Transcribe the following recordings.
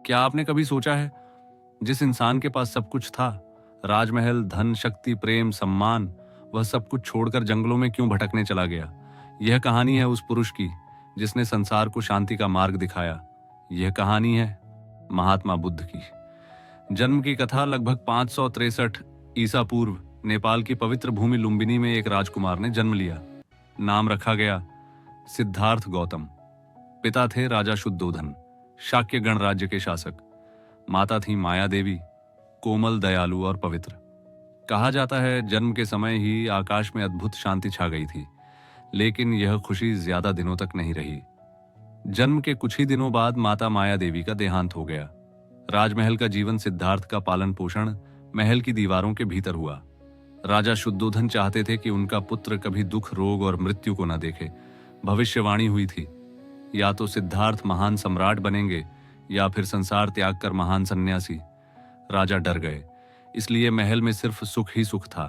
क्या आपने कभी सोचा है, जिस इंसान के पास सब कुछ था, राजमहल, धन, शक्ति, प्रेम, सम्मान, वह सब कुछ छोड़कर जंगलों में क्यों भटकने चला गया? यह कहानी है उस पुरुष की जिसने संसार को शांति का मार्ग दिखाया। यह कहानी है महात्मा बुद्ध की। जन्म की कथा लगभग 563 ईसा पूर्व नेपाल की पवित्र भूमि लुम्बिनी में एक राजकुमार ने जन्म लिया। नाम रखा गया सिद्धार्थ गौतम। पिता थे राजा शुद्धोधन, शाक्य गणराज्य के शासक। माता थी माया देवी, कोमल, दयालु और पवित्र। कहा जाता है जन्म के समय ही आकाश में अद्भुत शांति छा गई थी, लेकिन यह खुशी ज्यादा दिनों तक नहीं रही। जन्म के कुछ ही दिनों बाद माता माया देवी का देहांत हो गया। राजमहल का जीवन सिद्धार्थ का पालन पोषण महल की दीवारों के भीतर हुआ। राजा शुद्धोधन चाहते थे कि उनका पुत्र कभी दुख, रोग और मृत्यु को न देखे। भविष्यवाणी हुई थी, या तो सिद्धार्थ महान सम्राट बनेंगे या फिर संसार त्याग कर महान सन्यासी। राजा डर गए, इसलिए महल में सिर्फ सुख ही सुख था।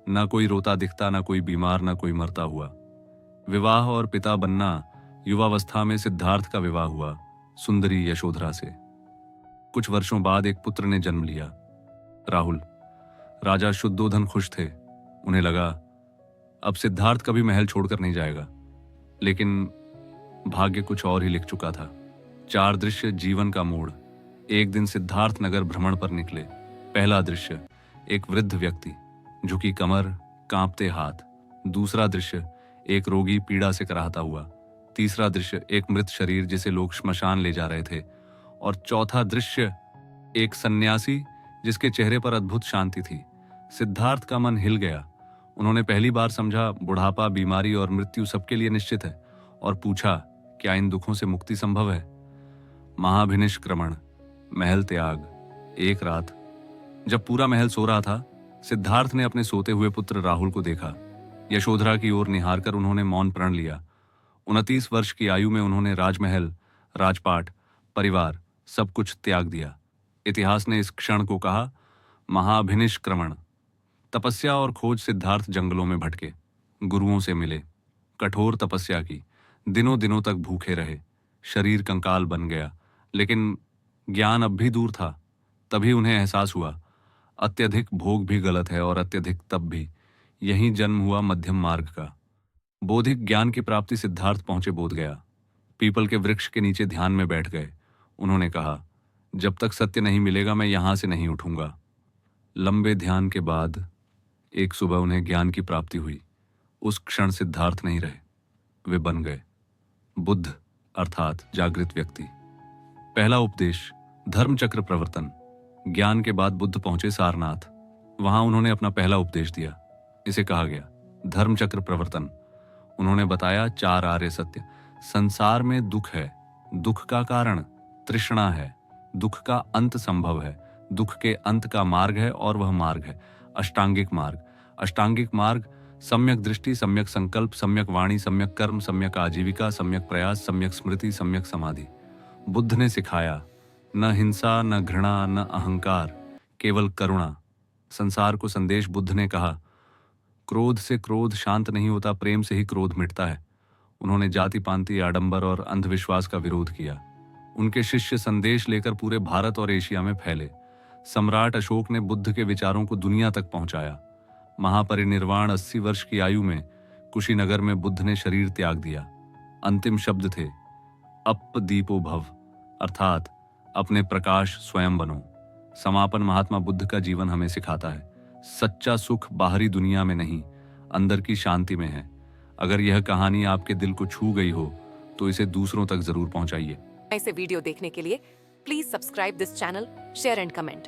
न कोई रोता दिखता, न कोई बीमार, न कोई मरता हुआ। विवाह और पिता बनना। युवावस्था में सिद्धार्थ का विवाह हुआ सुंदरी यशोधरा से। कुछ वर्षों बाद एक पुत्र ने जन्म लिया, राहुल। राजा शुद्धोधन खुश थे। उन्हें लगा अब सिद्धार्थ कभी महल छोड़कर नहीं जाएगा। लेकिन भाग्य कुछ और ही लिख चुका था। 4 दृश्य जीवन का मोड़। एक दिन सिद्धार्थ नगर भ्रमण पर निकले। पहला दृश्य, एक वृद्ध व्यक्ति, झुकी कमर, कांपते हाथ। दूसरा दृश्य, एक रोगी पीड़ा से कराहता हुआ। तीसरा दृश्य, एक मृत शरीर जिसे लोग श्मशान ले जा रहे थे। और चौथा दृश्य, एक सन्यासी जिसके चेहरे पर अद्भुत शांति थी। सिद्धार्थ का मन हिल गया। उन्होंने पहली बार समझा बुढ़ापा, बीमारी और मृत्यु सबके लिए निश्चित है, और पूछा क्या इन दुखों से मुक्ति संभव है? महाभिनिष्क्रमण, महल त्याग। एक रात जब पूरा महल सो रहा था, सिद्धार्थ ने अपने सोते हुए पुत्र राहुल को देखा। यशोधरा की ओर निहार कर उन्होंने मौन प्रण लिया। 29 वर्ष की आयु में उन्होंने राजमहल, राजपाट, परिवार सब कुछ त्याग दिया। इतिहास ने इस क्षण को कहा महाभिनिष्क्रमण। तपस्या और खोज। सिद्धार्थ जंगलों में भटके, गुरुओं से मिले, कठोर तपस्या की, दिनों दिनों तक भूखे रहे। शरीर कंकाल बन गया, लेकिन ज्ञान अब भी दूर था। तभी उन्हें एहसास हुआ अत्यधिक भोग भी गलत है और अत्यधिक तप भी। यहीं जन्म हुआ मध्यम मार्ग का। बौद्धिक ज्ञान की प्राप्ति। सिद्धार्थ पहुंचे बोध गया। पीपल के वृक्ष के नीचे ध्यान में बैठ गए। उन्होंने कहा जब तक सत्य नहीं मिलेगा मैं यहां से नहीं उठूंगा। लंबे ध्यान के बाद एक सुबह उन्हें ज्ञान की प्राप्ति हुई। उस क्षण सिद्धार्थ नहीं रहे, वे बन गए बुद्ध, अर्थात जागृत व्यक्ति। पहला उपदेश, धर्म चक्र प्रवर्तन। ज्ञान के बाद बुद्ध पहुंचे सारनाथ। वहां उन्होंने अपना पहला उपदेश दिया। इसे कहा गया धर्म चक्र प्रवर्तन। उन्होंने बताया 4 आर्य सत्य। संसार में दुख है, दुख का कारण तृष्णा है, दुख का अंत संभव है, दुख के अंत का मार्ग है, और वह मार्ग है अष्टांगिक मार्ग। अष्टांगिक मार्ग सम्यक दृष्टि, सम्यक संकल्प, सम्यक वाणी, सम्यक कर्म, सम्यक आजीविका, सम्यक प्रयास, सम्यक स्मृति, सम्यक समाधि। बुद्ध ने सिखाया न हिंसा, न घृणा, न अहंकार, केवल करुणा। संसार को संदेश। बुद्ध ने कहा क्रोध से क्रोध शांत नहीं होता, प्रेम से ही क्रोध मिटता है। उन्होंने जाति पांति, आडंबर और अंधविश्वास का विरोध किया। उनके शिष्य संदेश लेकर पूरे भारत और एशिया में फैले। सम्राट अशोक ने बुद्ध के विचारों को दुनिया तक पहुंचाया। महापरिनिर्वाण 80 वर्ष की आयु में कुशीनगर में बुद्ध ने शरीर त्याग दिया। अंतिम शब्द थे अप दीपो भव, अर्थात अपने प्रकाश स्वयं बनो। समापन महात्मा बुद्ध का जीवन हमें सिखाता है सच्चा सुख बाहरी दुनिया में नहीं, अंदर की शांति में है। अगर यह कहानी आपके दिल को छू गई हो तो इसे दूसरों तक जरूर पहुंचाइए। ऐसे वीडियो देखने के लिए please subscribe this channel, share and comment.